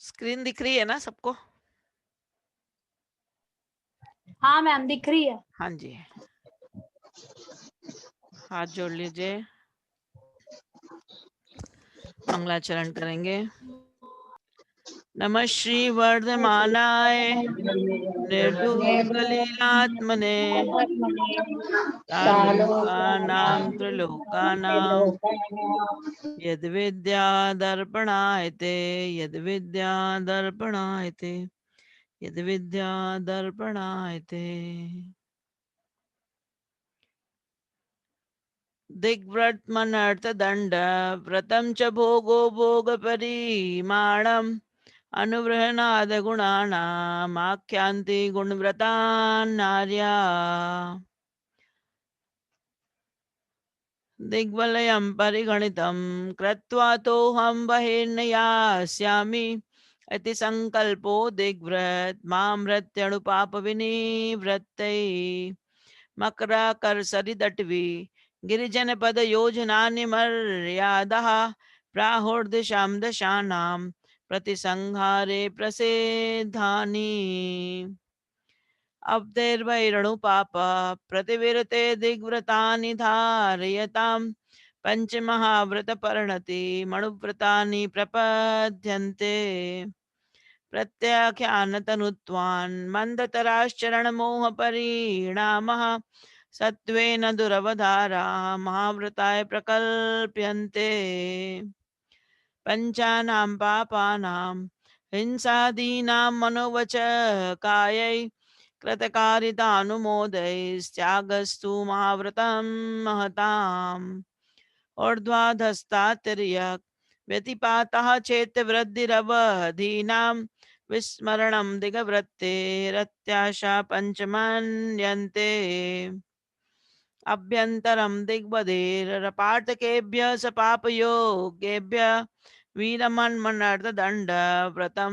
Screen दिख रही है ना सबको? हाँ मैम दिख रही है। हाँ जी, हाथ जोड़ लीजिए, मंगलाचरण करेंगे। नमः श्री वर्धमानाय निर्धूतलीलात्मने तालोकानां त्रिलोकानां यद्विद्या दर्पणायते यद्विद्या दर्पणायते यद्विद्या दर्पणायते। दिग्व्रतमनर्थ दंड व्रतं च भोगो भोग परिमाणम् अनुवृहणाद गुणानामाख्यान्ति गुणव्रतान् नार्या। दिग्वलयं परिगणितं कृत्वा तोऽहं बहिर्नयास्यामि इति संकल्पो दिग्व्रत मामृत्यणुपापविनिवृत्तै मकराकरसरिदट्वी गिरिजनपदयोजनानि मर्यादाः प्राहुर्दिशां दशानां प्रतिसंहारे प्रसिद्धानि। अब्दैर्वैरणुपाप प्रतिविरते दिग्व्रतानि धारयतां पंचमहाव्रतपर्णति मणुव्रतानि प्रपद्यन्ते। प्रत्याख्यानतनुत्वान् मन्दतराश्चरणमोहपरिणामः सत्त्वेन दुरवधारा महाव्रताय प्रकल्प्यन्ते। पंचानां पापानां हिंसादीनां मनोवच कायै कृतकारितानुमोदैस्त्यागस्तु महाव्रतं महताम्। ऊर्ध्वाधस्तातिर्यक् व्यतिपातः चेत् वृद्धिरवधीनां विस्मरणं दिगवृत्तेरत्याशा पञ्चमन्यन्ते। अभ्यन्तरं दिग्वदेरपाटकेभ्यः स पापयोगेभ्यः वीरमन्मनर्थदण्ड व्रतं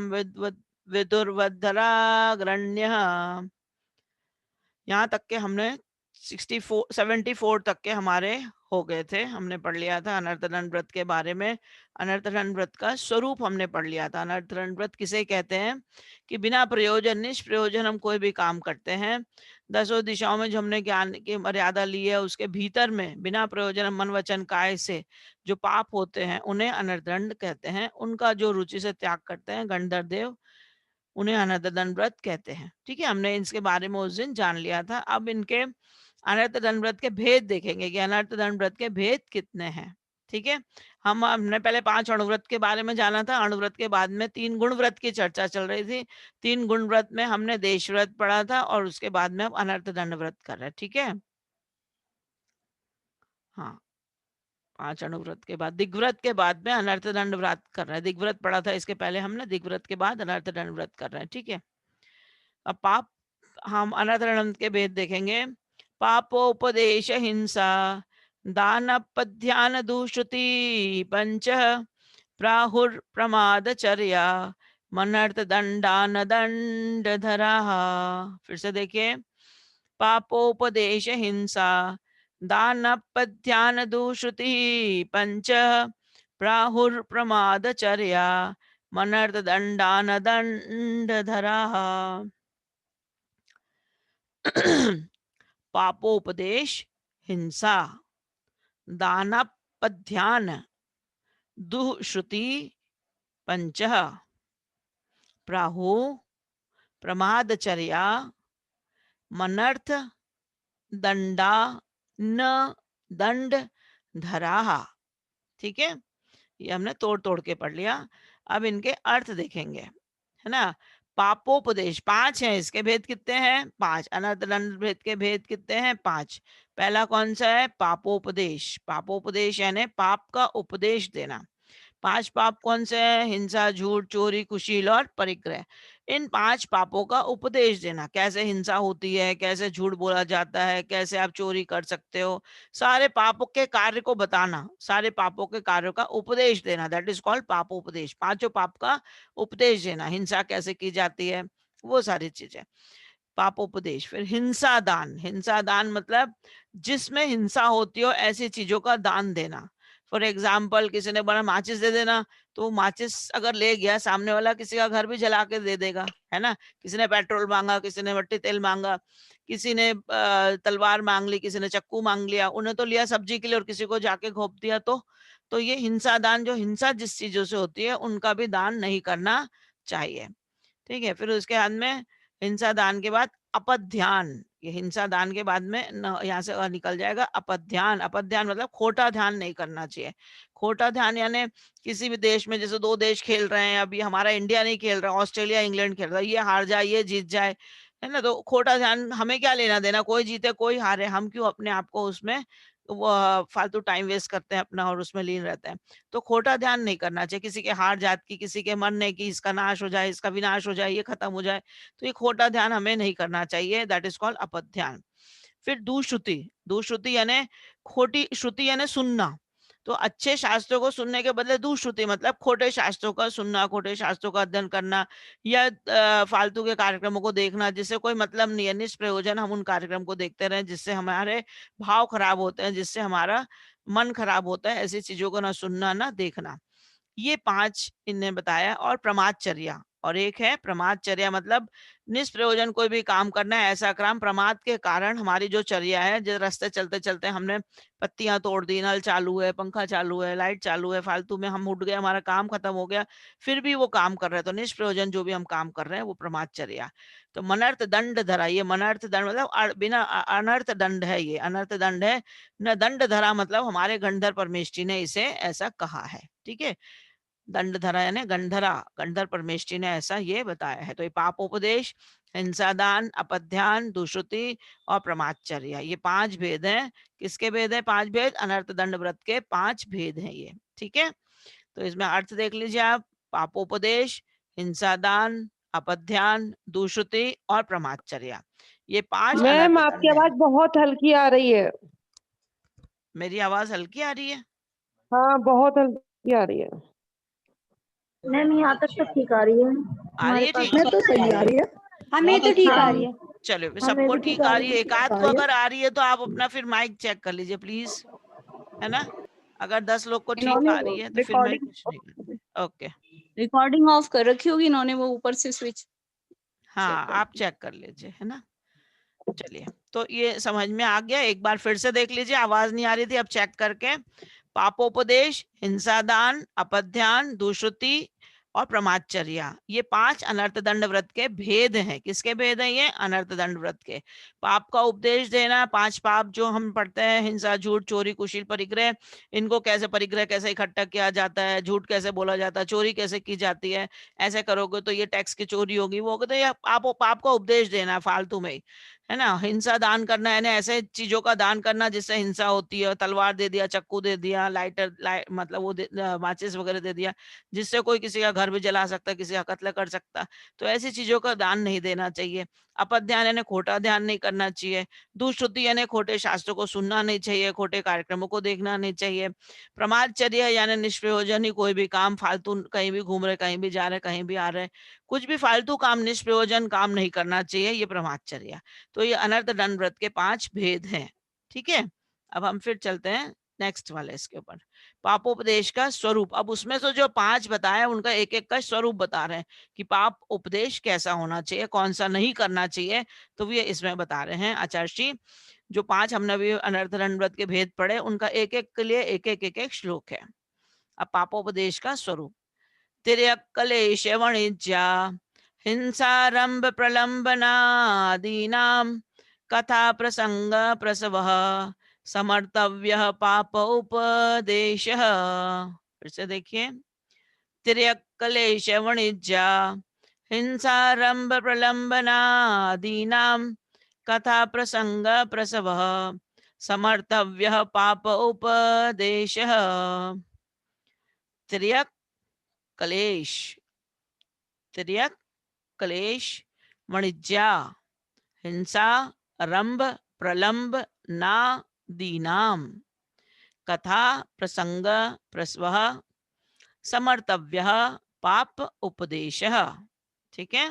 विदुर्वद्धराग्रण्यः। यहाँ तक के हमने 74 तक के हमारे हो गए थे। हमने पढ़ लिया था अनर्थदंड व्रत के बारे में। अनर्थदंड व्रत का स्वरूप हमने पढ़ लिया था। अनर्थदंड व्रत किसे कहते हैं कि बिना प्रयोजन निष्प्रयोजन हम कोई भी काम करते हैं। दसों दिशाओं में जो हमने ज्ञान की मर्यादा ली है उसके भीतर में बिना प्रयोजन मन वचन काय से जो पाप होते हैं उन्हें अनर्थदंड कहते हैं। उनका जो रुचि से त्याग करते हैं गणधर देव उन्हें अनर्थदंड व्रत कहते हैं। ठीक है, हमने इसके बारे में उस दिन जान लिया था। अब इनके अनर्थदंड व्रत के भेद देखेंगे कि अनर्थदंड व्रत के भेद कितने हैं। ठीक है, हमने पहले 5 अणुव्रत के बारे में जाना था। अणुव्रत के बाद में 3 गुण व्रत की चर्चा चल रही थी। 3 गुण व्रत में हमने देश व्रत पढ़ा था और उसके बाद में अब अनर्थदंड व्रत कर रहे हैं। ठीक है, हाँ, 5 अणुव्रत के बाद दिग्व्रत के बाद में अनर्थदंड व्रत कर रहे हैं। दिग्व्रत पढ़ा था इसके पहले हमने, दिग्व्रत के बाद अनर्थदंड व्रत कर रहे हैं। ठीक है, अब पाप हम अनर्थदंड के भेद देखेंगे। पापोपदेश हिंसा दान पध्यान दुष्टि पंच प्राहुर प्रमादचर्या मनर्थ दंडान दंडधरा। फिर से देखिए, पापोपदेश हिंसा दान पध्यान दुष्टि पंच प्राहुर प्रमादचर्या मनर्थ दंडान दंडधरा। पापोपदेश हिंसा दानपध्यान दुःश्रुति पंच प्राहु प्रमादचर्या मनर्थ दंडा न दंड धरा। ठीक है, ये हमने तोड़ तोड़ के पढ़ लिया। अब इनके अर्थ देखेंगे, है ना। पापोपदेश 5 है, इसके भेद कितने हैं? 5। अनर्थदंड भेद के भेद कितने हैं? 5। पहला कौन सा है? पापोपदेश। पापोपदेश यानी पाप का उपदेश देना। 5 पाप कौन से हैं? हिंसा, झूठ, चोरी, कुशील और परिग्रह। इन 5 पापों का उपदेश देना। कैसे हिंसा होती है, कैसे झूठ बोला जाता है, कैसे आप चोरी कर सकते हो, सारे पापों के कार्य को बताना, सारे पापों के कार्यों का उपदेश देना, दैट इज कॉल्ड पापोपदेश। पांचों पाप का उपदेश देना। हिंसा कैसे की जाती है, वो सारी चीजें पापोपदेश। फिर हिंसा दान। हिंसा दान मतलब जिसमें हिंसा होती हो ऐसी चीजों का दान देना। फॉर एग्जाम्पल किसी ने बोला माचिस दे देना, तो वो माचिस अगर ले गया, सामने वाला किसी का घर भी जला के दे देगा, है ना। किसी ने पेट्रोल मांगा, किसी ने मट्टी तेल मांगा, किसी ने तलवार मांग ली, किसी ने चक्कू मांग लिया, उन्हें तो लिया सब्जी के लिए और किसी को जाके घोंप दिया। तो ये हिंसा दान, जो हिंसा जिस चीजों से होती है उनका भी दान नहीं करना चाहिए। ठीक है। फिर उसके बाद में हिंसा दान के बाद अपध्यान, ये हिंसा दान के बाद में यहाँ से निकल जाएगा अपध्यान। अपध्यान मतलब खोटा ध्यान नहीं करना चाहिए। खोटा ध्यान यानी किसी भी देश में जैसे 2 देश खेल रहे हैं, अभी हमारा इंडिया नहीं खेल रहा, ऑस्ट्रेलिया इंग्लैंड खेल रहा है, ये हार जाए ये जीत जाए, है ना। तो खोटा ध्यान, हमें क्या लेना देना, कोई जीते कोई हारे, हम क्यों अपने आप को उसमें वो फालतू टाइम वेस्ट करते हैं अपना और उसमें लीन रहते हैं। तो खोटा ध्यान नहीं करना चाहिए, किसी के हार जात की, किसी के मरने की, इसका नाश हो जाए, इसका विनाश हो जाए, ये खत्म हो जाए, तो ये खोटा ध्यान हमें नहीं करना चाहिए। दैट इज कॉल्ड अपध्यान। फिर दुश्रुति। दुश्रुति यानी खोटी श्रुति यानी सुनना। तो अच्छे शास्त्रों को सुनने के बदले दुश्रुति मतलब खोटे शास्त्रों का सुनना, खोटे शास्त्रों का अध्ययन करना, या फालतू के कार्यक्रमों को देखना जिससे कोई मतलब नहीं है, निष्प्रयोजन हम उन कार्यक्रम को देखते रहे जिससे हमारे भाव खराब होते हैं, जिससे हमारा मन खराब होता है। ऐसी चीजों को ना सुनना ना देखना। ये 5 इनने बताया। और प्रमादचर्या, और एक है प्रमादचर्या मतलब निष्प्रयोजन कोई भी काम करना है, ऐसा काम प्रमाद के कारण हमारी जो चर्या है, जो रास्ते चलते चलते हमने पत्तियां तोड़ दी, नल चालू है, पंखा चालू है, लाइट चालू है, फालतू में हम उठ गए, हमारा काम खत्म हो गया, फिर भी वो काम कर रहे हैं, तो निष्प्रयोजन जो भी हम काम कर रहे हैं वो प्रमादचर्या। तो मनर्थ दंड धरा, ये मनर्थ दंड मतलब बिना अनर्थ दंड है, ये अनर्थ दंड है। न दंड धरा मतलब हमारे गंधर परमेष्टि ने इसे ऐसा कहा है। ठीक है। दंड धरा यानी गंधरा, गंधर परमेष्टि ने ऐसा ये बताया है। तो ये पापोपदेश, हिंसादान, अपध्यान, दुश्रुति और प्रमादचर्या, ये 5 भेद हैं। किसके भेद है? 5 भेद, अनर्थ दंड व्रत के 5 भेद हैं ये। ठीक है। तो इसमें अर्थ देख लीजिए आप। पापोपदेश, हिंसादान, अपध्यान, दुश्रुति और प्रमादचर्या, ये 5 मैम अनर्थ आपकी दंड है। आवाज बहुत हल्की आ रही है। मेरी आवाज हल्की आ रही है? हाँ बहुत हल्की आ रही है। मैम यहाँ तक तो ठीक आ रही है। आ रही है पास ठीक? मैं तो सही आ रही है। हमें तो ठीक आ रही है। चलो हमें सबको भी ठीक आ रही है। एक आध आ को रही है। अगर आ रही है तो आप अपना फिर माइक चेक कर लीजिए प्लीज, है ना। अगर 10 लोग को ठीक आ रही है तो फिर मैं कुछ नहीं करती। ओके, रिकॉर्डिंग ऑफ कर रखी होगी इन्होंने, वो ऊपर से स्विच। हाँ आप चेक कर लीजिए, है ना। चलिए, तो ये समझ में आ गया। एक बार फिर से देख लीजिए, आवाज नहीं आ रही थी, अब चेक करके। पापोपदेश, हिंसादान, अपध्यान, दुश्रुति और प्रमादचर्या, ये 5 अनर्थ दंड व्रत के भेद हैं। किसके भेद हैं ये? अनर्थ दंड व्रत के। पाप का उपदेश देना, 5 पाप जो हम पढ़ते हैं, हिंसा, झूठ, चोरी, कुशील, परिग्रह, इनको कैसे परिग्रह कैसे इकट्ठा किया जाता है, झूठ कैसे बोला जाता है, चोरी कैसे की जाती है, ऐसे करोगे तो ये टैक्स की चोरी होगी, वो होगी, तो ये पाप का उपदेश देना फालतू में ही, है ना। हिंसा दान करना है ना, ऐसे चीजों का दान करना जिससे हिंसा होती है, तलवार दे दिया, चक्कू दे दिया, मतलब वो माचिस वगैरह दे दिया जिससे कोई किसी का घर भी जला सकता है, किसी का कत्ल कर सकता है, तो ऐसी चीजों का दान नहीं देना चाहिए। अपध्यान यानी खोटा ध्यान नहीं करना चाहिए। दुश्रुति यानी खोटे शास्त्रों को सुनना नहीं चाहिए, खोटे कार्यक्रमों को देखना नहीं चाहिए। प्रमादचर्या यानी निष्प्रयोजन ही कोई भी काम, फालतू कहीं भी घूम रहे, कहीं भी जा रहे, कहीं भी आ रहे, कुछ भी फालतू काम, निष्प्रयोजन काम नहीं करना चाहिए, ये प्रमादचर्या। तो ये अनर्थ दंड व्रत के 5 भेद हैं। ठीक है। अब हम फिर चलते हैं नेक्स्ट वाले इसके ऊपर, पापोपदेश का स्वरूप। अब उसमें से जो 5 बताया उनका एक एक का स्वरूप बता रहे हैं कि पाप उपदेश कैसा होना चाहिए, कौन सा नहीं करना चाहिए, तो ये इसमें बता रहे हैं आचार्य जी। जो 5 हमने अभी अनर्थ दंड व्रत के भेद पढ़े, उनका एक एक के लिए एक एक श्लोक है। अब पापोपदेश का स्वरूप। तिर्यक् क्लेश वाणिज्या हिंसारंभ प्रलंबनादीनां कथा प्रसंग प्रसवः समर्तव्यः पाप उपदेशः। फिर से देखिए। तिर्यक् क्लेश वाणिज्या हिंसारंभ प्रलंबनादीनां कथा प्रसंग प्रसवः समर्तव्यः पाप उपदेशः। तिर्यक् क्लेश, तिर्यक क्लेश वाणिज्या हिंसा रंभ प्रलंब ना दीनाम कथा प्रसंग प्रस्वः समर्तव्य पाप उपदेश। ठीक है।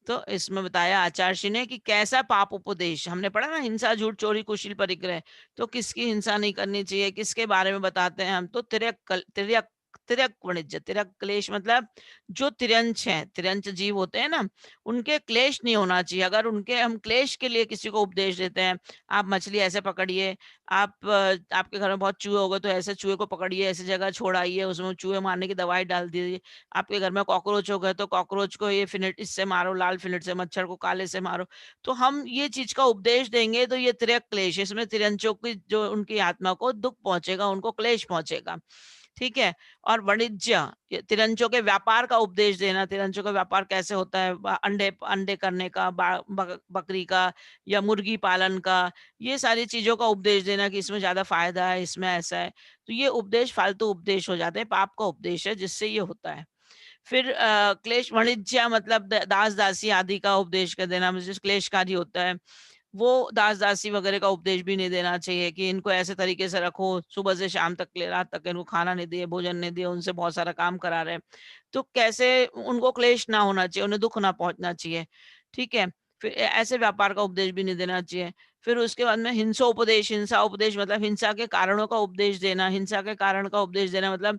तो इसमें बताया आचार्य ने कि कैसा पाप उपदेश, हमने पढ़ा ना, हिंसा, झूठ, चोरी, कुशील, परिग्रह, तो किसकी हिंसा नहीं करनी चाहिए, किसके बारे में बताते हैं हम, तो तिर्यक तिर्यक वाणिज्य, तिर्यक क्लेश मतलब जो तिर्यंच है, तिर्यंच जीव होते हैं ना, उनके क्लेश नहीं होना चाहिए। अगर उनके हम क्लेश के लिए किसी को उपदेश देते हैं, आप मछली ऐसे पकड़िए, आपके घर में बहुत चूहे हो गए तो ऐसे चूहे को पकड़िए, ऐसी जगह छोड़ाइए, उसमें चूहे मारने की दवाई डाल दीजिए, आपके घर में कॉकरोच हो गए तो कॉकरोच को ये फिनिट इससे मारो, लाल फिनिट से, मच्छर को काले से मारो। तो हम ये चीज का उपदेश देंगे तो ये तिर्यक क्लेश, इसमें तिरंचों की जो उनकी आत्मा को दुख पहुंचेगा, उनको क्लेश पहुंचेगा। ठीक है। और वाणिज्य, तिरंचों के व्यापार का उपदेश देना, तिरंचों का व्यापार कैसे होता है, अंडे अंडे करने का, बकरी का या मुर्गी पालन का, ये सारी चीजों का उपदेश देना कि इसमें ज्यादा फायदा है, इसमें ऐसा है। तो ये उपदेश फालतू उपदेश हो जाते हैं, पाप का उपदेश है जिससे ये होता है। फिर क्लेश वाणिज्य मतलब दास दासी आदि का उपदेश कर देना, मतलब क्लेशकारी होता है, वो दास दासी वगैरह का उपदेश भी नहीं देना चाहिए कि इनको ऐसे तरीके से रखो, सुबह से शाम तक ले रात तक इनको खाना नहीं दिए, भोजन नहीं दिए, उनसे बहुत सारा काम करा रहे हैं, तो कैसे उनको क्लेश ना होना चाहिए, उन्हें दुख ना पहुंचना चाहिए। ठीक है। फिर ऐसे व्यापार का उपदेश भी नहीं देना चाहिए। फिर उसके बाद में हिंसा उपदेश, हिंसा उपदेश मतलब हिंसा के कारणों का उपदेश देना, हिंसा के कारण का उपदेश देना मतलब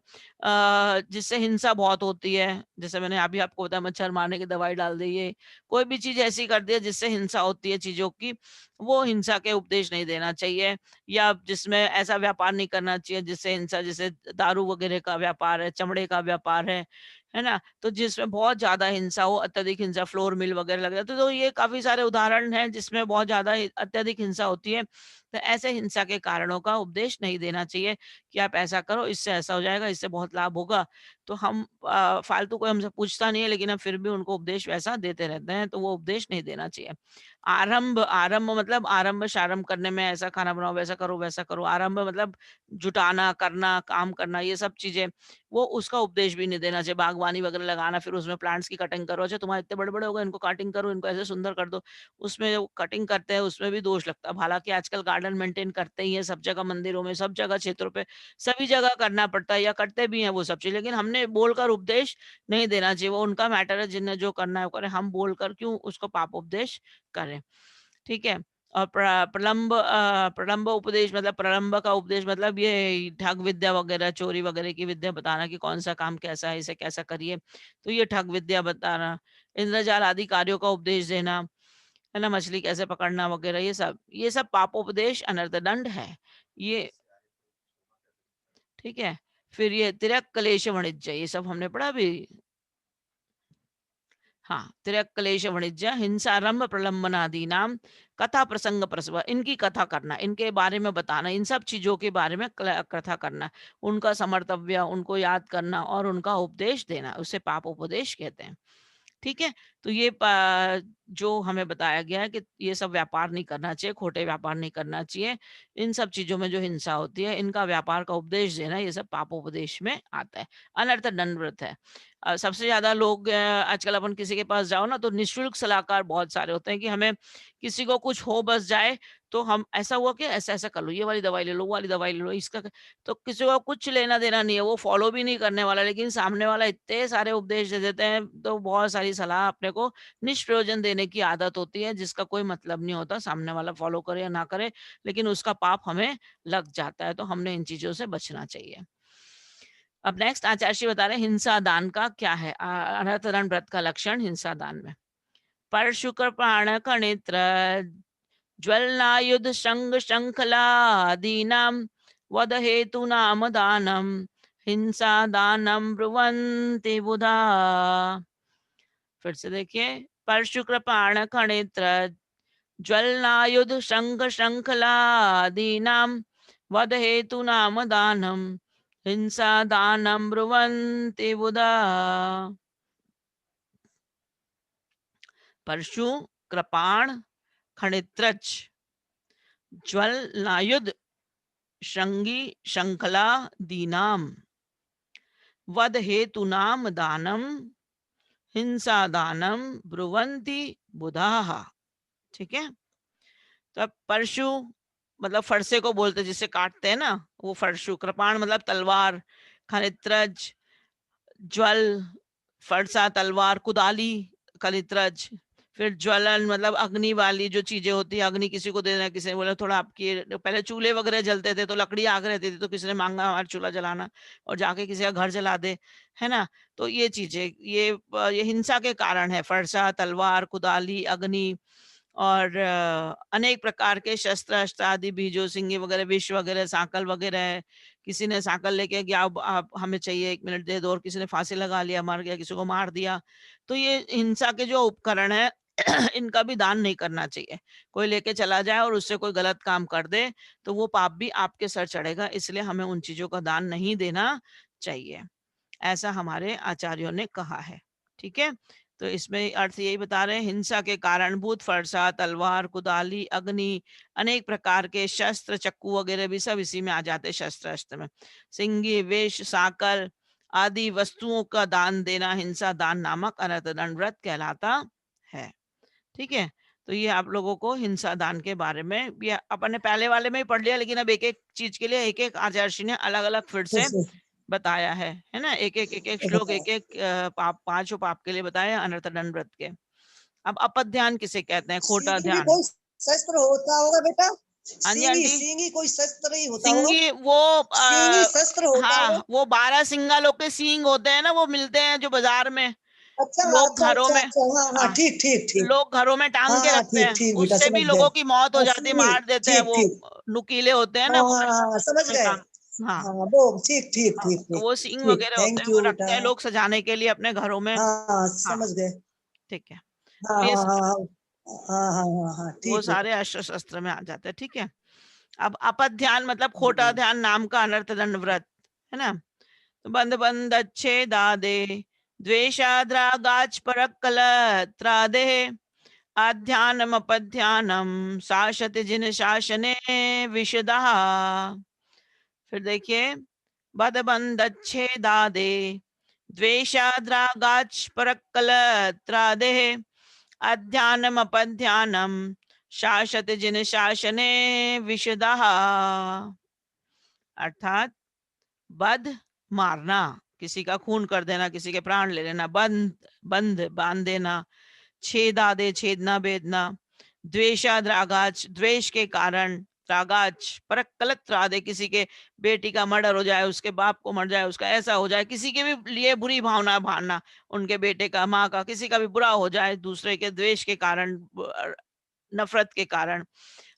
जिससे हिंसा बहुत होती है, जैसे मैंने अभी आपको बताया, मच्छर मारने की दवाई डाल दी, ये कोई भी चीज ऐसी कर दी है जिससे हिंसा होती है चीजों की, वो हिंसा के उपदेश नहीं देना चाहिए। या जिसमें ऐसा व्यापार नहीं करना चाहिए जिससे हिंसा, जैसे दारू वगैरह का व्यापार है, चमड़े का व्यापार है ना, तो जिसमें बहुत ज्यादा हिंसा हो, अत्यधिक हिंसा, फ्लोर मिल वगैरह लग जाते, तो ये काफी सारे उदाहरण हैं जिसमें बहुत ज्यादा अत्यधिक हिंसा होती है। तो ऐसे हिंसा के कारणों का उपदेश नहीं देना चाहिए कि आप ऐसा करो, इससे ऐसा हो जाएगा, इससे बहुत लाभ होगा। तो हम फालतू कोई हमसे पूछता नहीं है, लेकिन हम फिर भी उनको उपदेश वैसा देते रहते हैं, तो वो उपदेश नहीं देना चाहिए। आरंभ, आरंभ मतलब आरंभ शारंभ करने में, ऐसा खाना बनाओ, वैसा करो, वैसा करो। आरंभ मतलब जुटाना, करना, काम करना, ये सब चीजें, वो उसका उपदेश भी नहीं देना चाहिए। बागवानी वगैरह लगाना, फिर उसमें प्लांट्स की कटिंग करो, अच्छा तुम्हारे इतने बड़े बड़े हो गए, इनको कटिंग करो, इनको ऐसे सुंदर कर दो, उसमें जो कटिंग करते हैं उसमें भी दोष लगता है। हालांकि आजकल गार्डन मेंटेन करते ही है सब जगह, मंदिरों में, सब जगह, क्षेत्रों पे, सभी जगह करना पड़ता है, या करते भी हैं वो सब चीज, लेकिन हमने बोलकर उपदेश नहीं देना चाहिए। वो उनका मैटर है, जिन्हें जो करना है वो करें, हम बोलकर क्यों उसको पाप उपदेश करें। ठीक है। और प्रलंब उपदेश मतलब, प्रलंब का उपदेश मतलब ये ठग विद्या वगैरह, चोरी वगैरह की विद्या बताना कि कौन सा काम कैसा है, इसे कैसा करिए, तो ये ठग विद्या बताना। इंद्रजाल आदि कार्यों का उपदेश देना, है ना, मछली कैसे पकड़ना वगैरह, ये सब पापोपदेश, अनर्थ दंड है ये। ठीक है। फिर ये तिरक क्लेश वाणिज्य, ये सब हमने पढ़ा भी। हाँ, तिरक क्लेश वाणिज्य, हिंसारंभ प्रलंबनादि नाम, कथा प्रसंग प्रसव, इनकी कथा करना, इनके बारे में बताना, इन सब चीजों के बारे में कथा करना, उनका समर्तव्य, उनको याद करना और उनका उपदेश देना, उसे पाप उपदेश कहते हैं। ठीक है। तो ये जो हमें बताया गया है कि ये सब व्यापार नहीं करना चाहिए, खोटे व्यापार नहीं करना चाहिए, इन सब चीजों में जो हिंसा होती है, इनका व्यापार का उपदेश देना, ये सब पापोपदेश में आता है, अनर्थ दंडवत है। सबसे ज्यादा लोग आजकल अपन किसी के पास जाओ ना, तो निःशुल्क सलाहकार बहुत सारे होते हैं कि हमें किसी को कुछ हो बस जाए, तो हम ऐसा हुआ कि ऐसा ऐसा कर लो, ये वाली दवाई ले लो, वो वाली दवाई ले लो, इसका तो किसी को कुछ लेना देना नहीं है, वो फॉलो भी नहीं करने वाला, लेकिन सामने वाला इतने सारे उपदेश दे देते हैं, तो बहुत सारी सलाह अपने को निष्प्रयोजन देने की आदत होती है, जिसका कोई मतलब नहीं होता, सामने वाला फॉलो करे या ना करे, लेकिन उसका पाप हमें लग जाता है। तो हमने इन चीजों से बचना चाहिए। अब नेक्स्ट आचार्य बता रहे हैं हिंसा दान का क्या है, अनर्थ दंड व्रत का लक्षण हिंसा दान में। पर शुक्र प्राण कणित्र ज्वलनायुध शंग शंखलादीनाम वध हेतु नाम दानम हिंसा दानम ब्रुवन्ति बुधा। फिर से देखिए, पर शुक्र प्राण कणित्र ज्वलनायुध शंख शंखलादीनाम वध हेतु नाम दानम हिंसा दानम ब्रुवन्ति बुधा। परशु, कृपाण, खणित्रच, ज्वलनायुध, शंगी, शंखला दीनाम वध हेतु नाम दानम हिंसा दानम ब्रुवंती बुधाः। ठीक है। तो अब परशु मतलब फरसे को बोलते जिसे काटते हैं ना, वो फरशु। कृपाण मतलब तलवार, खनित्रज, ज्वल फरसा तलवार, कुदाली, खनित्रज, फिर ज्वलन मतलब अग्नि वाली जो चीजें होती है, अग्नि किसी को देना, किसी ने बोला थोड़ा आपकी, पहले चूल्हे वगैरह जलते थे तो लकड़ी आग रहती थी, तो किसी ने मांगा हमारा चूल्हा जलाना और जाके किसी का घर जला दे, है ना। तो ये चीजें, ये हिंसा के कारण है। फरसा, तलवार, कुदाली, अग्नि और अनेक प्रकार के शस्त्र अस्त्र आदि भी, जो सिंगे वगैरह, विष वगैरह, सांकल वगैरह है। किसी ने सांकल लेके गया, अब आप हमें चाहिए 1 मिनट दे दो, और किसी ने फांसी लगा लिया, मर गया, किसी को मार दिया। तो ये हिंसा के जो उपकरण है इनका भी दान नहीं करना चाहिए। कोई लेके चला जाए और उससे कोई गलत काम कर दे तो वो पाप भी आपके सर चढ़ेगा, इसलिए हमें उन चीजों का दान नहीं देना चाहिए, ऐसा हमारे आचार्यों ने कहा है। ठीक है, तो इसमें अर्थ यही बता रहे हैं, हिंसा के कारणभूत फरसा, तलवार, कुदाली, अग्नि, अनेक प्रकार के शस्त्र, चक्कू वगैरह भी सब इसी में आ जाते हैं, शस्त्र अस्त्र में। सिंगी, विष, साकल आदि वस्तुओं का दान देना हिंसा दान नामक अनर्थ दंड व्रत कहलाता है। ठीक है, तो ये आप लोगों को हिंसा दान के बारे में, ये अपन ने पहले वाले में ही पढ़ लिया, लेकिन अब एक एक चीज के लिए एक एक आचार्य ने अलग अलग फिर से बताया है ना। एक एक श्लोक, एक एक पाप, पांचों पाप के लिए बताया अनर्थ दंड व्रत के। अब अपध्यान किसे कहते हैं? खोटा सिंगी भी ध्यान। कोई शस्त्र होता होगा बेटा? हाँ जी, सिंगी सिंगी कोई शस्त्र ही होता होगा? सिंगी वो सिंगी शस्त्र होता हाँ, होगा? वो 12 सिंगा लोग के सींग होते हैं ना, वो मिलते हैं जो बाजार में, अच्छा लोग अच्छा घरों अच्छा में, अच्छा, हाँ हाँ, हाँ, ठीक ठीक ठीक, लोग घरों में टांग हाँ के हाँ, रखते ठीक हैं, ठीक बेटा, उससे भी समझ गए। लोगों की मौत हो हाँ जाती है, सिंगी, मार देते हैं, ठीक वो ठीक, नुकीले होते हैं हाँ ना, वो हाँ हाँ, समझ में गए। काम। हाँ हाँ वो ठीक ठीक हाँ, ठीक तो ठीक वो सींग ठीक, वगैरह होते थैंक हैं, वो यू रखते बेटा। हैं लोग सजाने के लिए अपने घरों में। हाँ हाँ, समझ गए। ठीक है, हाँ तो ये हाँ हाँ सारे, हाँ हाँ हाँ हाँ, वो ठीक बेटा। सारे अस्त्र शस्त्र में आ जाते हैं। ठीक है, अब अपध्यान मतलब खोटा ध्यान नाम का अनर्थ दंड व्रत, है ना। तो बंद बंद अच्छे दादे, द्वेषाद्रागाच परक्कल त्रादे, आध्यानम अपध्यानम शासति जिन शासने विशदा। फिर देखिए, बद बंद अच्छे दादे, द्वेषाद्रागाच परक्कल त्रादे, अध्यानम अपध्यानम शासत जिन शासने विशदा। अर्थात बध मारना, किसी का खून कर देना, किसी के प्राण ले लेना, बंद बंद बांध देना, छेदा दे छेदना बेदना, द्वेषाद्रागाच द्वेष के कारण, त्रागाच परक्कलत त्रादे किसी के बेटी का मर्डर हो जाए, उसके बाप को मर जाए, उसका ऐसा हो जाए, किसी के भी लिए बुरी भावना भावना, उनके बेटे का, माँ का, किसी का भी बुरा हो जाए दूसरे के द्वेष के कारण, नफरत के कारण।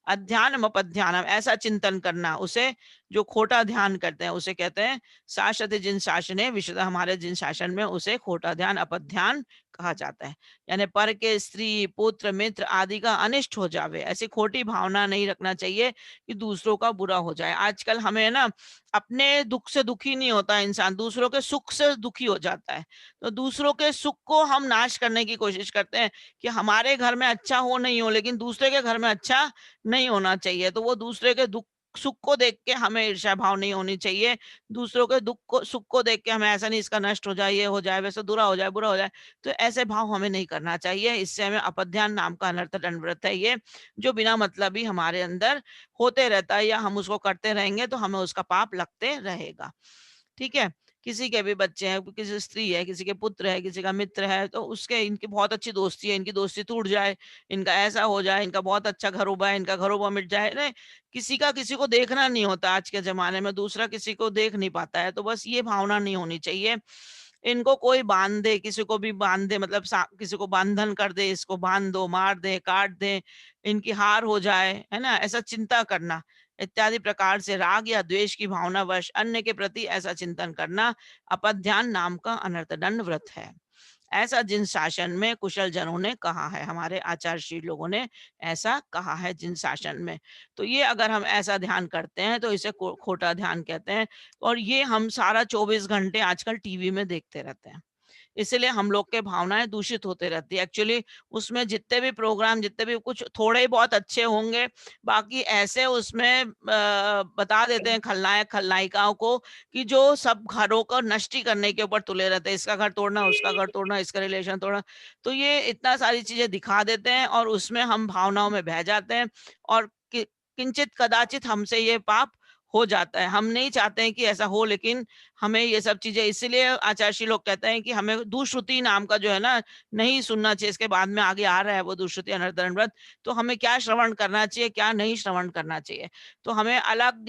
अध्यानम अपध्यानम ऐसा चिंतन करना, उसे जो खोटा ध्यान करते हैं उसे कहते हैं शासत जिन शासने विशुद्ध, हमारे जिन शासन में, उसे खोटा ध्यान अपध्यान कहा जाता है। यानी पर के स्त्री पुत्र मित्र आदि का अनिष्ट हो जावे, ऐसी खोटी भावना नहीं रखना चाहिए कि दूसरों का बुरा हो जाए। आजकल हमें ना अपने दुख से दुखी नहीं होता इंसान, दूसरों के सुख से दुखी हो जाता है। तो दूसरों के सुख को हम नाश करने की कोशिश करते हैं कि हमारे घर में अच्छा हो नहीं हो, लेकिन दूसरे के घर में अच्छा नहीं होना चाहिए। तो वो दूसरे के दुख सुख को देख के हमें ईर्ष्या भाव नहीं होनी चाहिए, दूसरों के दुख को सुख को देख के हमें ऐसा नहीं इसका नष्ट हो जाए, ये हो जाए, वैसे बुरा हो जाए, बुरा हो जाए, तो ऐसे भाव हमें नहीं करना चाहिए। इससे हमें अपध्यान नाम का अनर्थ दंड व्रत है ये, जो बिना मतलब ही हमारे अंदर होते रहता है, या हम उसको करते रहेंगे तो हमें उसका पाप लगते रहेगा। ठीक है, किसी के भी बच्चे हैं, किसी स्त्री है, किसी के पुत्र है, किसी का मित्र है, तो उसके, इनकी बहुत अच्छी दोस्ती है, इनकी दोस्ती टूट जाए, इनका ऐसा हो जाए, इनका बहुत अच्छा घर उबा है, इनका घर उबा मिट जाए, नहीं, किसी का किसी को देखना नहीं होता आज के जमाने में, दूसरा किसी को देख नहीं पाता है, तो बस ये भावना नहीं होनी चाहिए। इनको कोई बांध दे, किसी को भी बांध दे, मतलब किसी को बंधन कर दे, इसको बांध दो, मार दे, काट दे, इनकी हार हो जाए, है ना, ऐसा चिंता करना इत्यादि प्रकार से राग या द्वेष की भावना वश अन्य के प्रति ऐसा चिंतन करना अपध्यान नाम का अनर्थ दंड व्रत है। ऐसा जिन शासन में कुशल जनों ने कहा है, हमारे आचार्य लोगों ने ऐसा कहा है जिन शासन में। तो ये अगर हम ऐसा ध्यान करते हैं तो इसे खोटा ध्यान कहते हैं, और ये हम सारा 24 घंटे आजकल टीवी में देखते रहते हैं, इसलिए हम लोग के भावनाएं दूषित होते रहती है। एक्चुअली उसमें जितने भी प्रोग्राम, जितने भी कुछ थोड़े बहुत अच्छे होंगे, बाकी ऐसे उसमें बता देते हैं खलनायक खलनायिकाओं को कि जो सब घरों को नष्टी करने के ऊपर तुले रहते हैं, इसका घर तोड़ना, उसका घर तोड़ना, इसका रिलेशन तोड़ना, तो ये इतना सारी चीजें दिखा देते हैं और उसमें हम भावनाओं में बह जाते हैं, और किंचित कदाचित हमसे ये पाप हो जाता है। हम नहीं चाहते हैं कि ऐसा हो, लेकिन हमें ये सब चीजें, इसलिए आचार्य श्री लोग कहते हैं कि हमें दुश्रुति नाम का जो है ना नहीं सुनना चाहिए। इसके बाद में आगे आ रहा है वो दुश्रुति अनर्थ दंड व्रत। तो हमें क्या श्रवण करना चाहिए, क्या नहीं श्रवण करना चाहिए। तो हमें अलग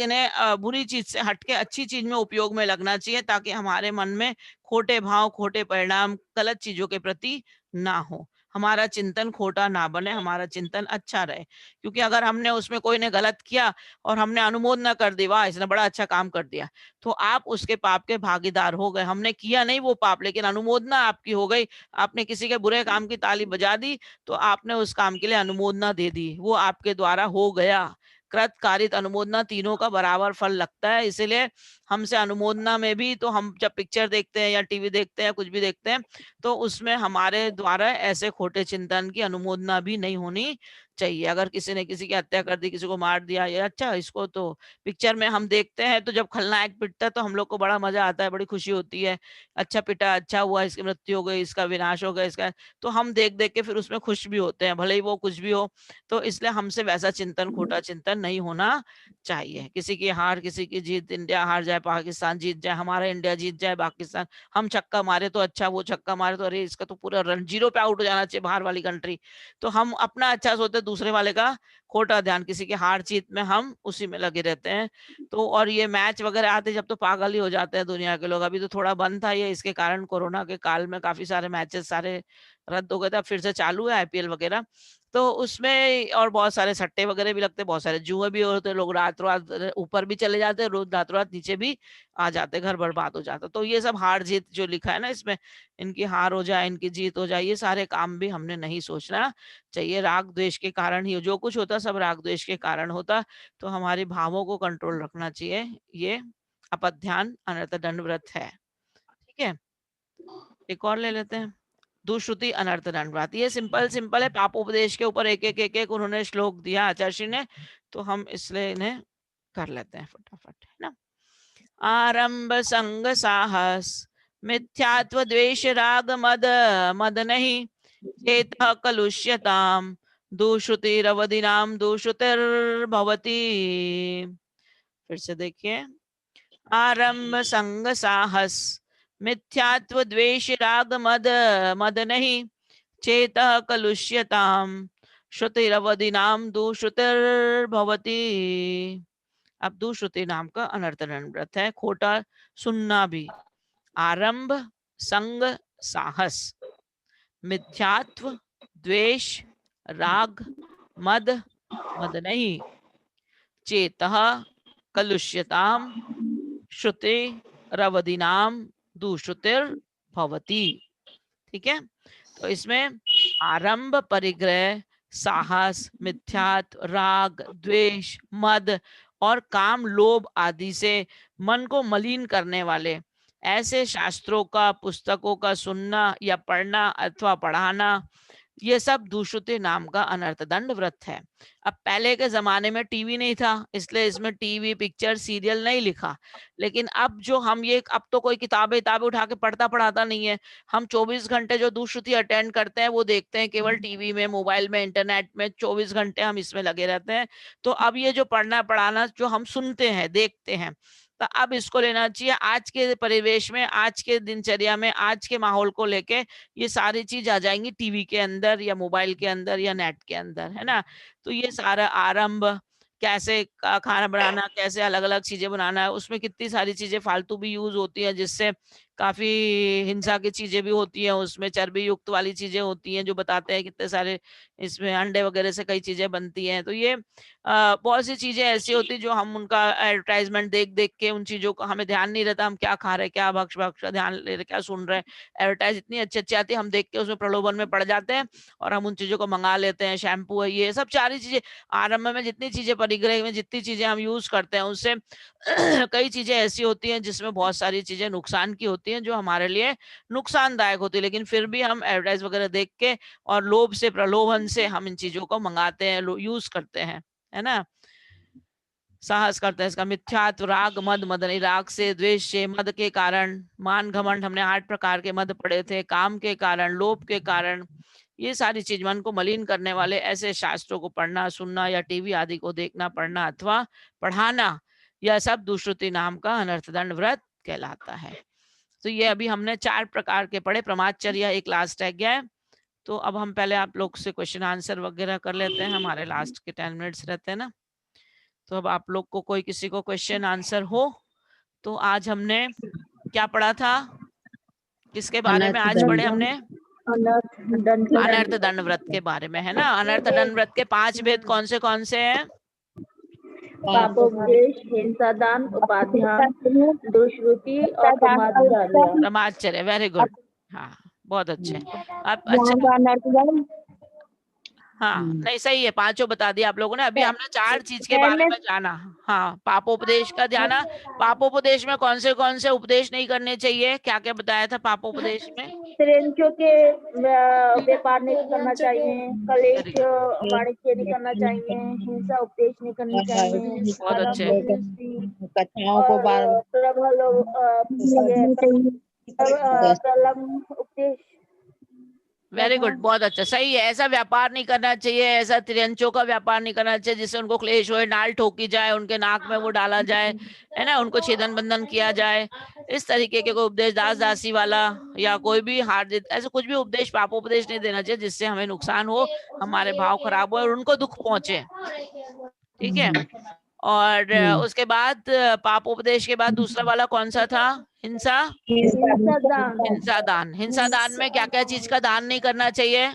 बुरी चीज से हटके अच्छी चीज में उपयोग में लगना चाहिए, ताकि हमारे मन में खोटे भाव, खोटे परिणाम, गलत चीजों के प्रति ना हो, हमारा चिंतन खोटा ना बने, हमारा चिंतन अच्छा रहे। क्योंकि अगर हमने उसमें कोई ने गलत किया और हमने अनुमोदना कर दी, वाह इसने बड़ा अच्छा काम कर दिया, तो आप उसके पाप के भागीदार हो गए। हमने किया नहीं वो पाप, लेकिन अनुमोदना आपकी हो गई। आपने किसी के बुरे काम की ताली बजा दी, तो आपने उस काम के लिए अनुमोदना दे दी, वो आपके द्वारा हो गया। कृत कारित अनुमोदना तीनों का बराबर फल लगता है। इसीलिए हमसे अनुमोदना में भी, तो हम जब पिक्चर देखते हैं या टीवी देखते हैं, कुछ भी देखते हैं, तो उसमें हमारे द्वारा ऐसे खोटे चिंतन की अनुमोदना भी नहीं होनी चाहिए। अगर किसी ने किसी की हत्या कर दी, किसी को मार दिया, या अच्छा इसको तो पिक्चर में हम देखते हैं, तो जब खलनायक पिटता है तो हम लोग को बड़ा मजा आता है, बड़ी खुशी होती है, अच्छा पिटा, अच्छा हुआ, इसकी मृत्यु हो गई, इसका विनाश हो गया, इसका, तो हम देख देख के फिर उसमें खुश भी होते हैं, भले ही वो कुछ भी हो। तो इसलिए हमसे वैसा चिंतन, खोटा चिंतन नहीं होना चाहिए। किसी की हार, किसी की जीत, इंडिया हार जाए, पाकिस्तान जीत जाए, हमारा इंडिया जीत जाए, पाकिस्तान, हम छक्का मारे तो अच्छा, वो छक्का मारे तो अरे इसका तो पूरा रन जीरो पे आउट हो जाना चाहिए बाहर वाली कंट्री। तो हम अपना अच्छा सोचते, दूसरे वाले का खोटा ध्यान, किसी की हार जीत में हम उसी में लगे रहते हैं। तो और ये मैच वगैरह आते जब, तो पागल ही हो जाते हैं दुनिया के लोग। अभी तो थोड़ा बंद था ये, इसके कारण कोरोना के काल में काफी सारे मैचेस सारे रद्द हो गए थे, अब फिर से चालू है आईपीएल वगैरह। तो उसमें और बहुत सारे सट्टे वगैरह भी लगते, बहुत सारे जुए भी होते, लोग रात रात ऊपर भी चले जाते, रोज रात रात नीचे भी आ जाते, घर बर्बाद हो जाता। तो ये सब हार जीत जो लिखा है ना इसमें, इनकी हार हो जाए, इनकी जीत हो जाए, ये सारे काम भी हमने नहीं सोचना चाहिए। राग द्वेष के कारण ही जो कुछ होता, सब राग द्वेष के कारण होता। तो हमारे भावों को कंट्रोल रखना चाहिए। ये अपध्यान अनर्थ दंड व्रत है। ठीक है, एक और ले लेते हैं, दुश्रुति अनर्थ दंड व्रत। ये सिंपल सिंपल है, पापोपदेश के ऊपर एक एक एक एक उन्होंने श्लोक दिया आचार्य ने, तो हम इसलिए इन्हें कर लेते हैं फटाफट, है ना। आरंभ संग साहस मिथ्यात्व द्वेष राग मद मद नहीं चेत कलुष्यताम दुश्रुतिरवधिनाम दुश्रुतिर्भवति। फिर से देखिए, आरंभ संग साहस मिथ्यात्व द्वेष राग मद मद नहीं चेत कलुष्यताम श्रुतिरवधिनाम दुश्रुतिर्भवति। अब दुश्रुति नाम का अनर्थ दंड व्रत है, खोटा सुनना भी। आरंभ संग साहस मिथ्यात्व द्वेष राग मद मद नहीं चेतः कलुष्यताम श्रुति रवधिनाम दुश्रुतिर भवति। ठीक है, तो इसमें आरंभ परिग्रह, साहस, मिथ्यात्व, राग, द्वेष, मद और काम, लोभ आदि से मन को मलिन करने वाले ऐसे शास्त्रों का, पुस्तकों का सुनना या पढ़ना अथवा पढ़ाना, ये सब दुश्रुति नाम का अनर्थ दंड व्रत है। अब पहले के जमाने में टीवी नहीं था, इसलिए इसमें टीवी, पिक्चर, सीरियल नहीं लिखा। लेकिन अब जो हम ये, अब तो कोई किताबें उठा के पढ़ता पढ़ाता नहीं है। हम 24 घंटे जो दुश्रुति अटेंड करते हैं वो देखते हैं केवल टीवी में, मोबाइल में, इंटरनेट में, 24 घंटे हम इसमें लगे रहते हैं। तो अब ये जो पढ़ना पढ़ाना जो हम सुनते हैं, देखते हैं, तो अब इसको लेना चाहिए आज के परिवेश में, आज के दिनचर्या में, आज के माहौल को लेके ये सारी चीज आ जाएंगी टीवी के अंदर या मोबाइल के अंदर या नेट के अंदर, है ना। तो ये सारा आरंभ, कैसे खाना बनाना, कैसे अलग अलग चीजें बनाना है, उसमें कितनी सारी चीजें फालतू भी यूज होती है, जिससे काफी हिंसा की चीजें भी होती हैं, उसमें चर्बी युक्त वाली चीजें होती हैं जो बताते हैं कितने सारे इसमें अंडे वगैरह से कई चीजें बनती हैं। तो ये बहुत सी चीजें ऐसी होती जो हम उनका एडवर्टाइजमेंट देख देख के उन चीजों का हमें ध्यान नहीं रहता, हम क्या खा रहे, क्या भक्ष भक्ष ध्यान ले रहे, क्या सुन रहे, एडवर्टाइज इतनी अच्छी अच्छी आती है, हम देख के उसमें प्रलोभन में पड़ जाते हैं और हम उन चीजों को मंगा लेते हैं। शैम्पू है, ये सब सारी चीजें आरंभ में जितनी चीजें, परिग्रह में जितनी चीजें हम यूज करते हैं, उससे कई चीजें ऐसी होती हैं जिसमें बहुत सारी चीजें नुकसान की होती हैं, जो हमारे लिए नुकसानदायक होती है। लेकिन फिर भी हम एडवर्टाइज वगैरह देख के और लोभ से, प्रलोभन से हम इन चीजों को मंगाते हैं, यूज करते हैं, है ना। साहस करता है इसका मिथ्यात्व, राग मद मद नहीं, राग से, द्वेष से, मद के कारण, मान घमंड, हमने 8 प्रकार के मद पढ़े थे, काम के कारण, लोभ के कारण, ये सारी चीज मन को मलिन करने वाले ऐसे शास्त्रों को पढ़ना, सुनना या टीवी आदि को देखना, पढ़ना अथवा पढ़ाना, यह सब दुष्कृति नाम का अनर्थदंड व्रत कहलाता है। तो ये अभी हमने 4 प्रकार के पढ़े, प्रमादचर्या एक लास्ट रह गया है। तो अब हम पहले आप लोग से क्वेश्चन आंसर वगैरह कर लेते हैं, हमारे लास्ट के 10 मिनट्स रहते हैं ना। तो अब आप लोग को कोई किसी को क्वेश्चन आंसर हो तो आज हमने क्या पढ़ा था, किसके बारे में आज पढ़े हमने? अनर्थ दंड व्रत के बारे में, है ना। अनर्थ दंड व्रत के 5 भेद कौन से हैं? पापोपदेश, हिंसा दान, उपाध्यान, दुष्कृति और प्रमादचर्या। वेरी गुड, हाँ बहुत अच्छे। अब अच्छा, हाँ नहीं सही है, 5 बता दिया आप लोगों ने। अभी हमने 4 चीज के बारे में जाना। हाँ, पापोपदेश का जाना। पापोपदेश में कौन से उपदेश नहीं करने चाहिए, क्या क्या बताया था पापोपदेश में? तिरंचों के व्यापार नहीं करना चाहिए, कलेश वाणिज्य नहीं करना चाहिए, हिंसा उपदेश नहीं करनी चाहिए, बहुत अच्छे। प्रलंब उपदेश। वेरी गुड, बहुत अच्छा, सही है। ऐसा व्यापार नहीं करना चाहिए, ऐसा तिरंचों का व्यापार नहीं करना चाहिए जिससे उनको क्लेश हो, नाल ठोकी जाए, उनके नाक में वो डाला जाए, है ना, उनको छेदन बंधन किया जाए। इस तरीके के कोई उपदेश, दास दासी वाला या कोई भी हार जीत, ऐसे कुछ भी उपदेश, पापोपदेश नहीं देना चाहिए जिससे हमें नुकसान हो, हमारे भाव खराब हो और उनको दुख पहुंचे। ठीक है। और उसके बाद पापोपदेश के बाद दूसरा वाला कौन सा था? हिंसा दान। हिंसा दान में क्या क्या चीज का दान नहीं करना चाहिए?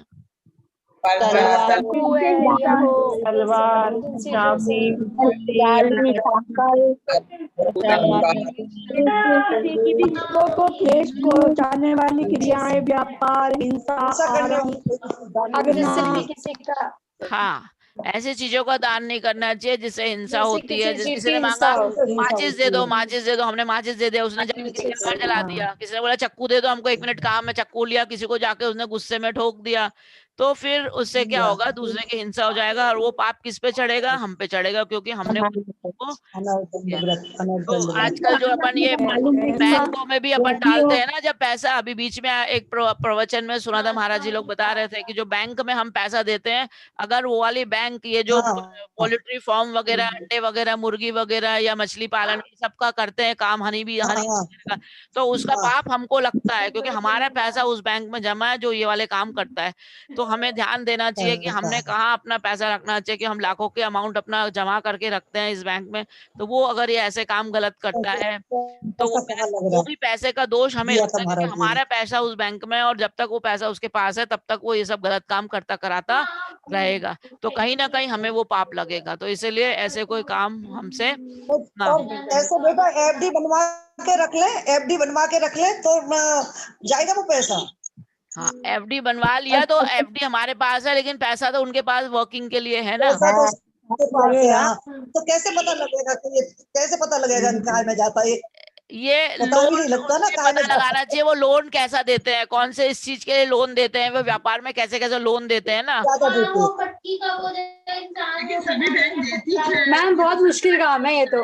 तलवार, क्लेश पहुंचाने वाली क्रियाएं, व्यापार, हिंसा, किसी का। हाँ, ऐसी चीजों का दान नहीं करना चाहिए जिससे हिंसा होती है। जिस किसी ने मांगा माचिस दे दो, हमने माचिस दे दिया, उसने जाके किसी का घर जला दिया। किसी ने बोला चक्कू दे दो हमको, 1 मिनट काम है, चक्कू लिया, किसी को जाके उसने गुस्से में ठोक दिया, तो फिर उससे क्या होगा? दूसरे की हिंसा हो जाएगा और वो पाप किस पे चढ़ेगा? हम पे चढ़ेगा, क्योंकि हमने तो आजकल जो अपन ये बैंकों में भी अपन डालते हैं ना जब पैसा, अभी बीच में एक प्रवचन में सुना था, महाराज जी लोग बता रहे थे कि जो बैंक में हम पैसा देते हैं, अगर वो वाली बैंक ये जो पोल्ट्री फार्म वगैरह, अंडे वगैरह, मुर्गी वगैरह या मछली पालन सबका करते हैं काम, हनी का, तो उसका पाप हमको लगता है, क्योंकि हमारा पैसा उस बैंक में जमा है जो ये वाले काम करता है। तो हमें ध्यान देना चाहिए कि हमने कहाँ अपना पैसा रखना चाहिए, कि हम लाखों के अमाउंट अपना जमा करके रखते हैं इस बैंक में, तो वो अगर ये ऐसे काम गलत करता है तो वो भी पैसे का दोष हमें लगता है, क्योंकि हमारा पैसा उस बैंक में, और जब तक वो पैसा उसके पास है तब तक वो ये सब गलत काम करता कराता रहेगा, तो कहीं ना कहीं हमें वो पाप लगेगा। तो इसलिए ऐसे कोई काम हमसे ना। ऐसे बेटा एफडी बनवा के रख ले, एफडी बनवा के रख ले तो जाएगा वो पैसा। हाँ, एफडी बनवा लिया तो एफडी हमारे पास है, लेकिन पैसा तो उनके पास वर्किंग के लिए है ना। तो कैसे पता लगेगा कि कैसे पता लगेगा कहाँ में जाता है? ये लोन नहीं लगता ना, पता लगाना चाहिए वो लोन कैसा देते हैं, कौन से इस चीज के लिए लोन देते हैं, वो व्यापार में कैसे कैसे लोन देते हैं ना। मैम बहुत मुश्किल काम है ये तो,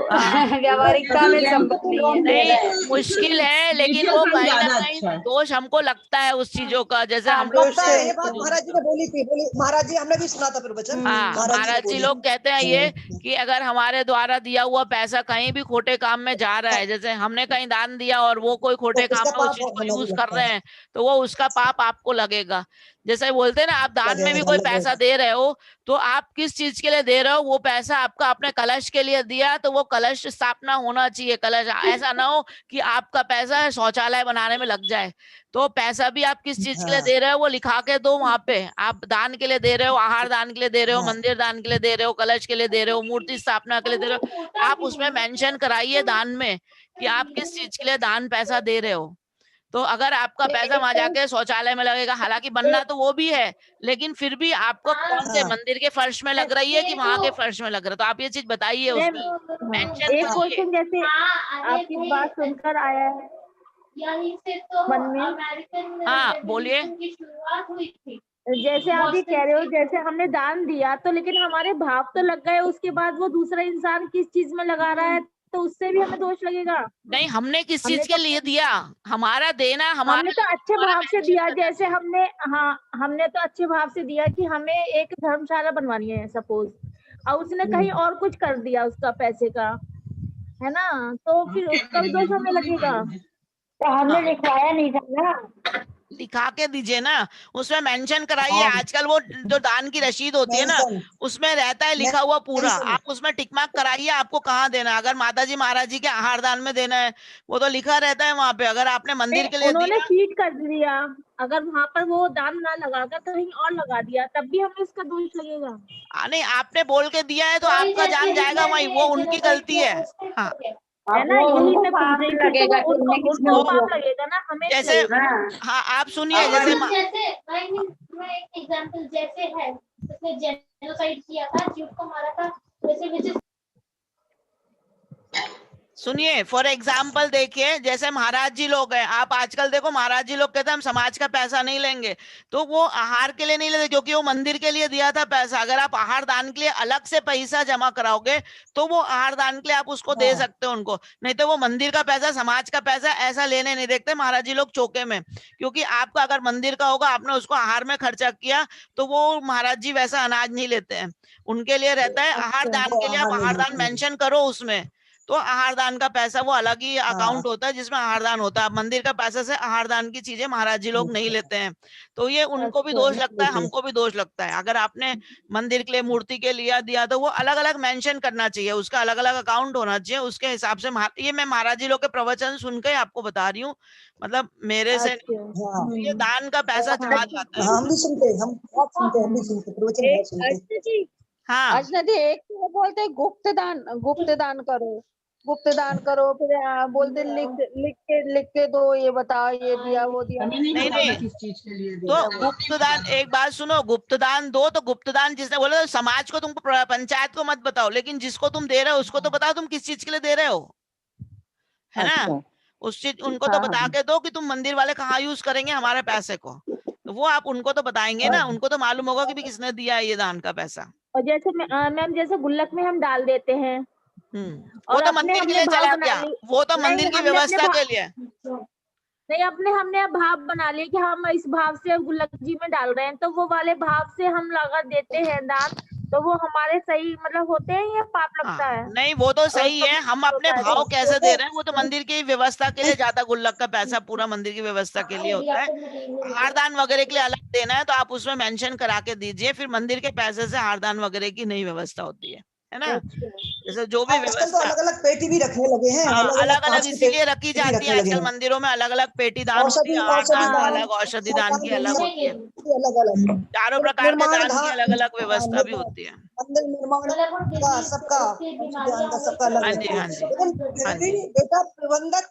व्यावहारिकता में संभव नहीं, मुश्किल है, लेकिन वो कहीं ना कहीं दोष हमको लगता है उस चीजों का। जैसे हम लोग ये बात महाराज जी ने बोली थी, महाराज जी हमने भी सुना था प्रवचन। हाँ, महाराज जी लोग कहते हैं ये कि अगर हमारे द्वारा दिया हुआ पैसा कहीं भी खोटे काम में जा रहा है, जैसे हमने कहीं दान दिया और वो कोई खोटे काम में उस चीज को यूज कर रहे हैं, तो वो उसका पाप आपको लगेगा। जैसे बोलते हैं ना, आप दान में भी कोई पैसा दे रहे हो तो आप किस चीज के लिए दे रहे हो, वो पैसा आपका अपने कलश के लिए दिया तो वो कलश स्थापना होना चाहिए। कलश ऐसा ना हो कि आपका पैसा शौचालय बनाने में लग जाए। तो पैसा भी आप किस चीज के लिए दे रहे हो वो लिखा के दो वहां पे। आप दान के लिए दे रहे हो, आहार दान के लिए दे रहे हो, मंदिर दान के लिए दे रहे हो, कलश के लिए दे रहे हो, मूर्ति स्थापना के लिए दे रहे हो, आप उसमें मेंशन कराइए दान में कि आप किस चीज के लिए दान पैसा दे रहे हो। तो अगर आपका पैसा वहां जाके शौचालय में लगेगा, हालांकि बनना तो वो भी है, लेकिन फिर भी आपको कौन से मंदिर के फर्श में लग रही है कि वहां के फर्श में लग रहा है, तो आप ये चीज बताइए उसमें मेंशन। एक क्वेश्चन जैसे आपकी बात सुनकर आया है मन में। हाँ बोलिए। जैसे आप ये कह रहे हो, जैसे हमने दान दिया तो लेकिन हमारे भाव तो लग गए, उसके बाद वो दूसरा इंसान किस चीज में लगा रहा है तो उससे भी हमें दोष लगेगा। नहीं, हमने किस चीज के लिए दिया, हमारा देना हमने तो अच्छे भाव से दिया। जैसे हमने हमने तो अच्छे भाव से दिया कि हमें एक धर्मशाला बनवानी है सपोज, और उसने कहीं और कुछ कर दिया उसका पैसे का, है ना, तो फिर उसका भी दोष हमें लगेगा। तो हमने लिखवाया नहीं था ना। लिखा के दीजिए ना, उसमें मेंशन कराइए। हाँ। आजकल वो जो दान की रसीद होती है ना, मेंशन उसमें रहता है लिखा हुआ पूरा, मेंशन। आप उसमें टिक मार्क कराइए आपको कहाँ देना है। अगर माता जी महाराज जी के आहार दान में देना है वो तो लिखा रहता है वहां पे। अगर आपने मंदिर के लिए उन्होंने दिया, चीट कर दिया, अगर वहां पर वो दान ना लगाकर कहीं और लगा दिया तब भी हमें इसका दोष लगेगा। नहीं आपने बोल के दिया है तो आपका जान जाएगा वहीं, वो उनकी गलती है। हाँ है ना, वो यही उनको मैं पूछ पाप रही थी, तो लगेगा वो कि हमने उनको किसने उनको पाप उपयोग। लगेगा ना, हमें नहीं जैसे, लगेगा ना। हाँ, हाँ आप सुनिए, जैसे जैसे मैं एक एग्जांपल जैसे है, उसने जेनोसाइड किया था, जीव को मारा था, वैसे विच सुनिए, फॉर एग्जाम्पल देखिए, जैसे महाराज जी लोग हैं, आप आजकल देखो महाराज जी लोग कहते हैं हम समाज का पैसा नहीं लेंगे, तो वो आहार के लिए नहीं लेते क्योंकि वो मंदिर के लिए दिया था पैसा। अगर आप आहार दान के लिए अलग से पैसा जमा कराओगे तो वो आहार दान के लिए आप उसको दे हाँ। सकते हो उनको, नहीं तो वो मंदिर का पैसा, समाज का पैसा ऐसा लेने नहीं देखते महाराज जी लोग चौके में। क्योंकि आपका अगर मंदिर का होगा, आपने उसको आहार में खर्चा किया, तो वो महाराज जी वैसा अनाज नहीं लेते हैं। उनके लिए रहता है आहार अच्छा। दान के लिए, आप आहार दान मेंशन करो उसमें, तो आहार दान का पैसा वो अलग ही अकाउंट होता है जिसमें आहार दान होता है। मंदिर का पैसा से आहार दान की चीजें महाराज जी लोग नहीं लेते हैं। तो ये उनको भी दोष लगता है, हमको भी दोष लगता है। अगर आपने मंदिर के लिए, मूर्ति के लिए दिया तो वो अलग अलग मेंशन करना चाहिए, उसका अलग अलग अकाउंट होना चाहिए, उसके हिसाब से। ये मैं महाराज जी लोग के प्रवचन सुन के आपको बता रही हूँ, मतलब मेरे से नहीं। हाँ। तो ये दान का पैसा चला जाता है। हाँ, हम भी सुनते, हम बहुत सुनते, हम भी सुनते, प्रवचन बहुत सुनते। अच्छा जी, हाँ आज नदी एक तो वो बोलते हैं गुप्त दान करो, गुप्त दान करो, फिर बोलते लिख के दो, ये बताओ ये दिया वो दिया। नहीं तो गुप्तदान, एक बात सुनो, गुप्तदान दो तो गुप्तदान जिसने बोला तो समाज को, तुमको पंचायत को मत बताओ, लेकिन जिसको तुम दे रहे हो उसको तो बताओ तुम किस चीज के लिए दे रहे हो, है ना। अच्छा। उस चीज उनको तो हाँ बता के दो कि तुम मंदिर वाले कहाँ यूज करेंगे हमारे पैसे को, तो वो आप उनको तो बताएंगे ना, उनको तो मालूम होगा कि भी किसने दिया है ये दान का पैसा। और जैसे मैम जैसे गुल्लक में हम डाल देते हैं वो और तो अपने मंदिर के हमने लिए भाव चला बना गया, ली। वो तो नहीं, मंदिर की हमने अपने व्यवस्था भाव के लिए। नहीं, हमने अब भाव बना लिए कि हम इस भाव से गुल्लक जी में डाल रहे हैं, तो वो वाले भाव से हम लगा देते हैं दान, तो वो हमारे सही मतलब होते हैं या पाप लगता हाँ है? नहीं वो तो सही कभी है, हम अपने होता है भाव तो। कैसे दे रहे हैं वो तो मंदिर की व्यवस्था के लिए जाता, गुल्लक का पैसा पूरा मंदिर की व्यवस्था के लिए होता है। हारदान वगैरह के लिए अलग देना है तो आप उसमें मेंशन करा के दीजिए, फिर मंदिर के पैसे से हारदान वगैरह की नई व्यवस्था होती है ना। जैसे जो भी आजकल तो व्यवस्था, अलग अलग पेटी भी रखने लगे हैं, हाँ अलग अलग अलग अलग कांच की इसीलिए रखी पेटी जाती रखने है लगे आजकल हैं। मंदिरों में, अलग अलग पेटी दान होती है, आहार औषधि दान का दान, अलग, औषधि दान की अलग होती है, अलग अलग चारों प्रकार के निर्माण दान की अलग अलग व्यवस्था भी होती है। मंदिर निर्माण का सबका ध्यान का सबका अलग हाँ जी, लगता है। हाँ जी, लेकिन हाँ फिर जी। भी बेटा प्रबंधक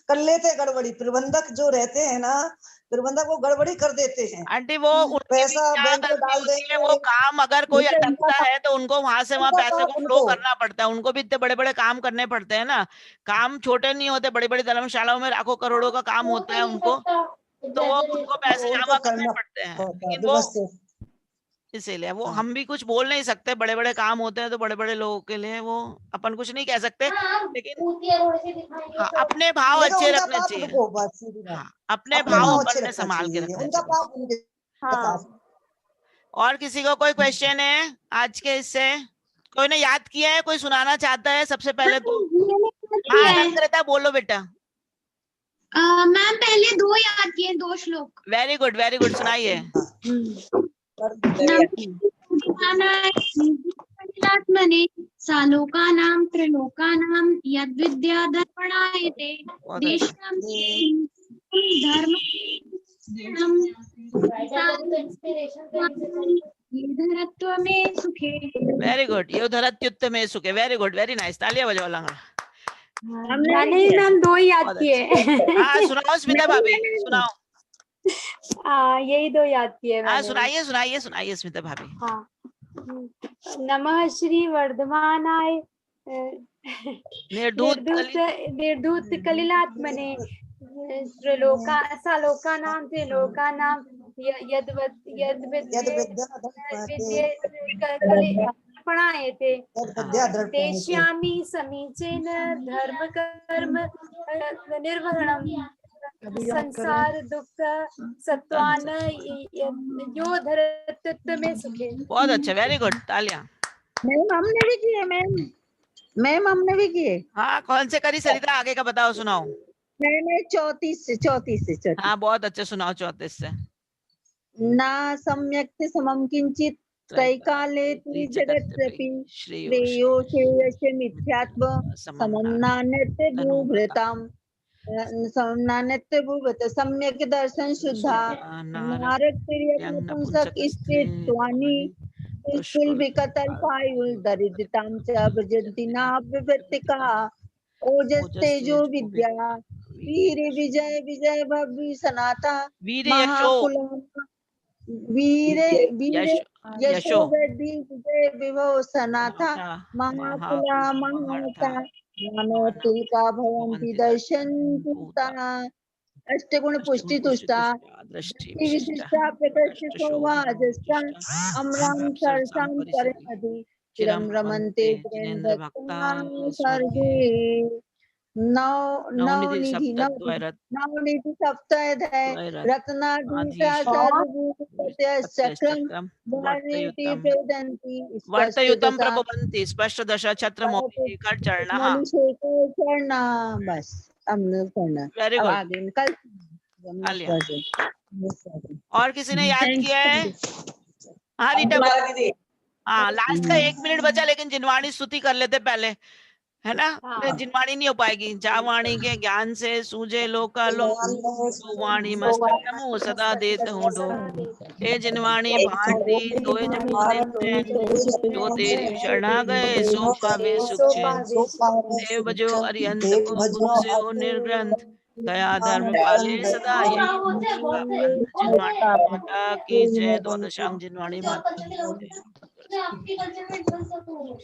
कर लेते हैं गड़बड़ी, प्रबंधक जो रहते हैं ना, प्रबंधक वो गड़बड़ी कर देते हैं। आंटी वो उनकी भी पैसा क्या बैंक में गलती डाल होती है, देंगे, वो काम अगर कोई उनका अटकता है तो उनको वहां से वहां उनका पैसे को पाप फ्लो उनको। करना पड़ता है, उनको भी इतने बड़े बड़े काम करने पड़ते हैं ना। काम छोटे नहीं होते, बड़ी बड़ी धर्मशालाओं में लाखों करोड़ों का काम होता है उनको, तो वो उनको पैसे तो जमा उनको करने करना पड़ते हैं, पड़ता है लेकिन वो व्यवस्थित। इसीलिए वो हम भी कुछ बोल नहीं सकते, बड़े बड़े काम होते हैं तो बड़े बड़े लोगों के लिए वो अपन कुछ नहीं कह सकते, लेकिन हाँ अपने भाव लेकिन अच्छे उनका रखने पाप चाहिए। उनको, बात सीधी बात, हाँ अपने अपने भाव भाव अपन अच्छे ने रखना संभाल के चाहिए, रखने उनका चाहिए। पाप उनके पाप। और किसी को कोई क्वेश्चन है आज के इससे? कोई ने याद किया है, कोई सुनाना चाहता है सबसे पहले तो? हाँ नंदरेता बोलो बेटा। मैम पहले 2 याद किए, 2 श्लोक। वेरी गुड सुनाइए। आत्मने सालोकानां त्रिलोकानां यद्विद्या दर्पणायते देशां धर्म धरत्व में सुखे। वेरी गुड, यो धरत्युत्त में सुखे, वेरी गुड, वेरी नाइस, तालियां बजाओ लंगा। मैंने मैम 2 याद किए। हाँ सुनाओ स्मिता भाभी, सुनाओ। यही 2 याद किए हाँ मैंने। सुनाइए स्मिता भाभी। हाँ, नमः श्री वर्धमानाय निर्धूत कलिलात्मने सालोकानां त्रिलोकानां यद्विद्यार्पणायते देश्यामि समीचेन धर्म कर्म निर्वहणम् संसार दुख सत्वान यो धरत्व में सुखे। बहुत अच्छा, वेरी गुड, तालियां। मैम हमने भी किए मैम। मैम हमने भी किए। हाँ, कौन से करी सरिता? आगे का बताओ, सुनाओ। मैंने 34 से हाँ, बहुत अच्छे, सुनाओ 34 से। ना सम्यक् समम किंचित त्रैकाले जगत्रपि श्रेयो श्रेयस्य मिथ्यात्व समम नान्यत् भूभृताम् समम नान्यत् भूभृत सम्यक् दर्शन शुद्धा नारद नपुंसक स्त्रीत्वानि पुष्कुल विकतल पायुल दरिद्रताम च भजन्ति ना विवृत्तिका ओजस तेजो विद्या वीर विजय विजय भव्य सनाता वीर यशो, महाकुलम वीर वीर यशो वृद्धि विजय विभव सनाथा महाकुला महाता मानो तिलका भवन्ति दर्शन पुष्टा अष्टगुण पुष्टि तुष्टा दृष्टि विशिष्टा प्रकृति शोभाजस्ता अम्रां सरसां परिणति चिरं रमन्ते जिनेन्द्र भक्ता सर्गे नवनिधि सप्तधय रत्नाधीशा सर्वभूतस्य चक्रम वर्णयति प्रवदन्ति वर्तयुतम प्रभवन्ति स्पष्ट दशा छत्र मोहिनीकर चरणः। मणिशेखर चरणा। बस हमने पढ़ना। वेरी अब गुड। आगे निकल। और किसी ने याद किया है? हाँ रीटा, तुम्हारा दीदी हाँ लास्ट का 1 मिनट बचा, लेकिन जिनवाणी स्तुति कर लेते पहले, है ना? जिनवाणी नहीं हो पाएगी। जा वाणी के ज्ञान से सूझे लोकालोक, तो वाणी मस्तक नमो सदा देत हूँ ढोक। हे जिनवाणी भांति तोय जपो नित्य, जो तेरी शरणा गए सो पावे सुख चैन। देव बजो अरिहंत को गुरु से हो निर्ग्रंथ, दया धर्म पाले सदा ये जिनवाणी माता की जय। द्वादशांग जिनवाणी माता की जय। मैं आपके कल्चर में ढल सकूं।